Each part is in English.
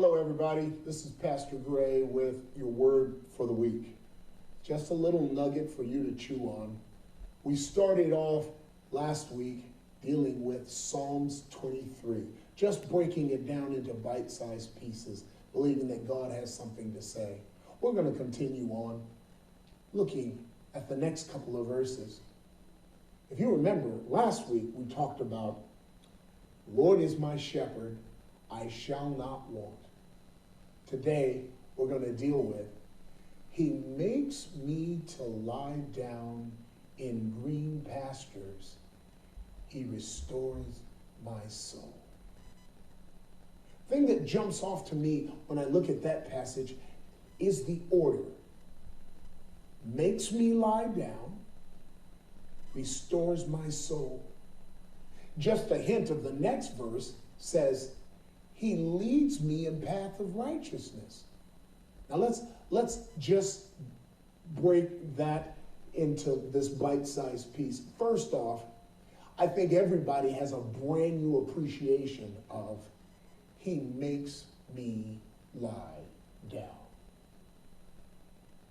Hello, everybody. This is Pastor Gray with your word for the week. Just a little nugget for you to chew on. We started off last week dealing with Psalms 23, just breaking it down into bite-sized pieces, believing that God has something to say. We're going to continue on looking at the next couple of verses. If you remember, last week we talked about, Lord is my shepherd, I shall not want. Today, we're going to deal with, He makes me to lie down in green pastures. He restores my soul. The thing that jumps off to me when I look at that passage is the order. Makes me lie down, restores my soul. Just a hint of the next verse says, He leads me in path of righteousness. Now let's just break that into this bite-sized piece. First off, I think everybody has a brand new appreciation of He makes me lie down.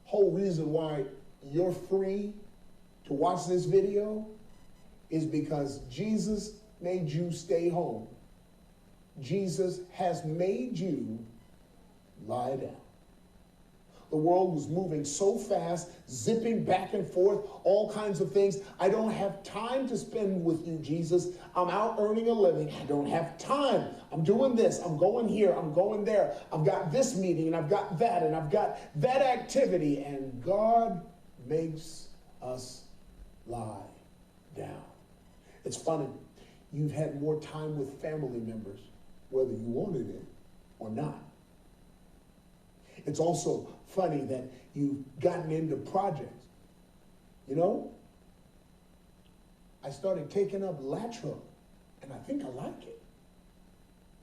Whole reason why you're free to watch this video is because Jesus made you stay home. Jesus has made you lie down. The world was moving so fast, zipping back and forth, all kinds of things. I don't have time to spend with you, Jesus. I'm out earning a living. I don't have time. I'm doing this. I'm going here. I'm going there. I've got this meeting and I've got that and I've got that activity. And God makes us lie down. It's funny. You've had more time with family members, whether you wanted it or not. It's also funny that you've gotten into projects. You know, I started taking up lateral, and I think I like it.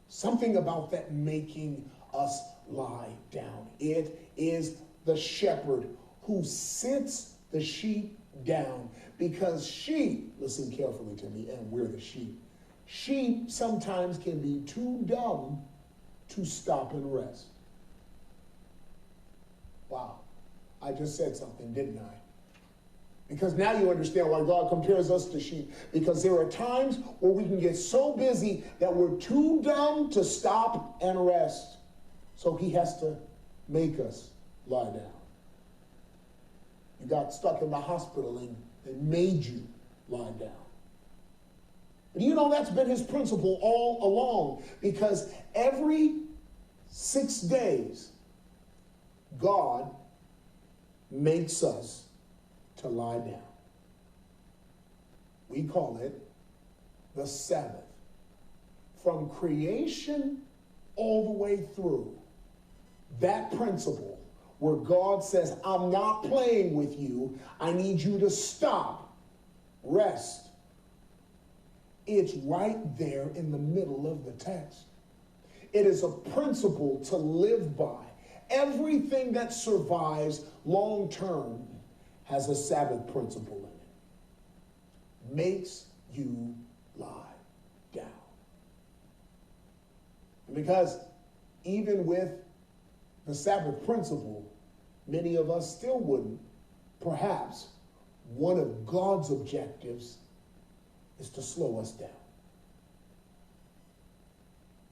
Something about that making us lie down. It is the shepherd who sits the sheep down, because sheep, listen carefully to me, and we're the sheep. Sheep sometimes can be too dumb to stop and rest. Wow, I just said something, didn't I? Because now you understand why God compares us to sheep. Because there are times where we can get so busy that we're too dumb to stop and rest. So He has to make us lie down. You got stuck in the hospital and they made you lie down. But you know, that's been His principle all along, because every 6 days, God makes us to lie down. We call it the Sabbath. From creation all the way through, that principle where God says, I'm not playing with you. I need you to stop, rest. It's right there in the middle of the text. It is a principle to live by. Everything that survives long term has a Sabbath principle in it. Makes you lie down. And because even with the Sabbath principle, many of us still wouldn't. Perhaps one of God's objectives is to slow us down.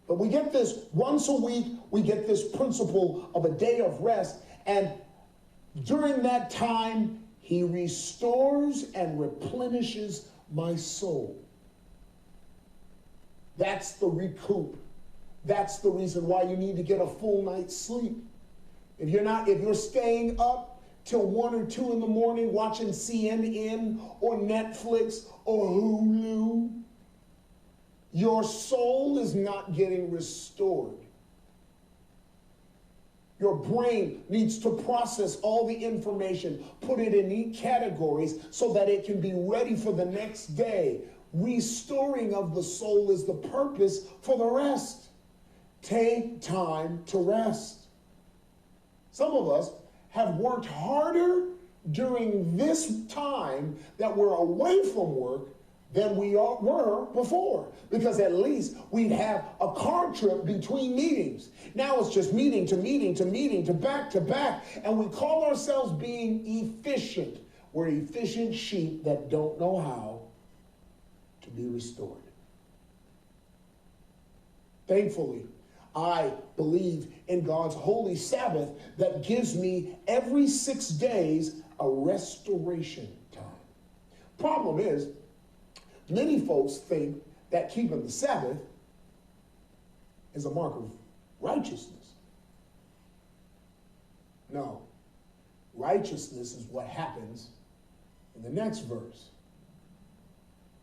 But we get this once a week, we get this principle of a day of rest. And during that time, He restores and replenishes my soul. That's the recoup. That's the reason why you need to get a full night's sleep. If you're staying up till 1 or 2 in the morning watching CNN or Netflix or Hulu, your soul is not getting restored. Your brain needs to process all the information, put it in neat categories so that it can be ready for the next day. Restoring of the soul is the purpose for the rest. Take time to rest. Some of us have worked harder during this time that we're away from work than we were before, because at least we'd have a car trip between meetings. Now it's just meeting to meeting to meeting to back, and we call ourselves being efficient. We're efficient sheep that don't know how to be restored. Thankfully, I believe in God's holy Sabbath that gives me every 6 days a restoration time. Problem is, many folks think that keeping the Sabbath is a mark of righteousness. No. Righteousness is what happens in the next verse.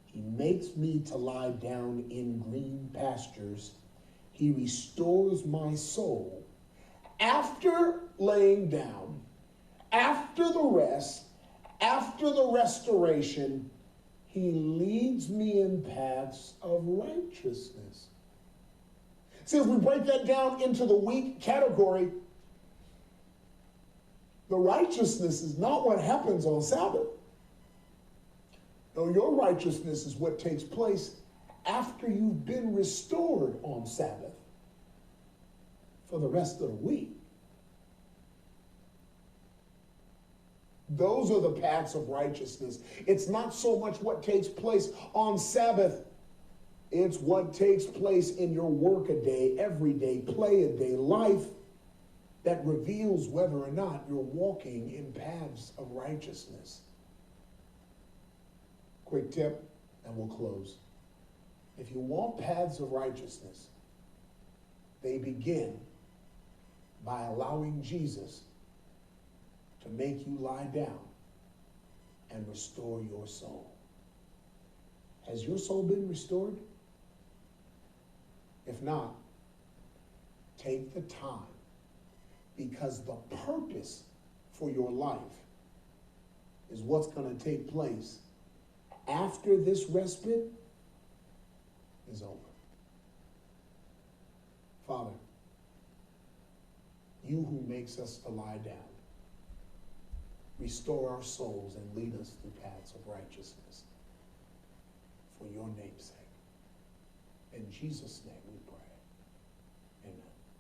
He makes me to lie down in green pastures. He restores my soul. After laying down, after the rest, after the restoration, he leads me in paths of righteousness. See, if we break that down into the week category, the righteousness is not what happens on Sabbath. No, your righteousness is what takes place after you've been restored on Sabbath for the rest of the week. Those are the paths of righteousness. It's not so much what takes place on Sabbath. It's what takes place in your work-a-day, everyday, play-a-day life that reveals whether or not you're walking in paths of righteousness. Quick tip, and we'll close. If you want paths of righteousness, they begin by allowing Jesus to make you lie down and restore your soul. Has your soul been restored? If not, take the time, because the purpose for your life is what's going to take place after this respite is over. Father, you who makes us to lie down, restore our souls and lead us through paths of righteousness for your name's sake. In Jesus' name.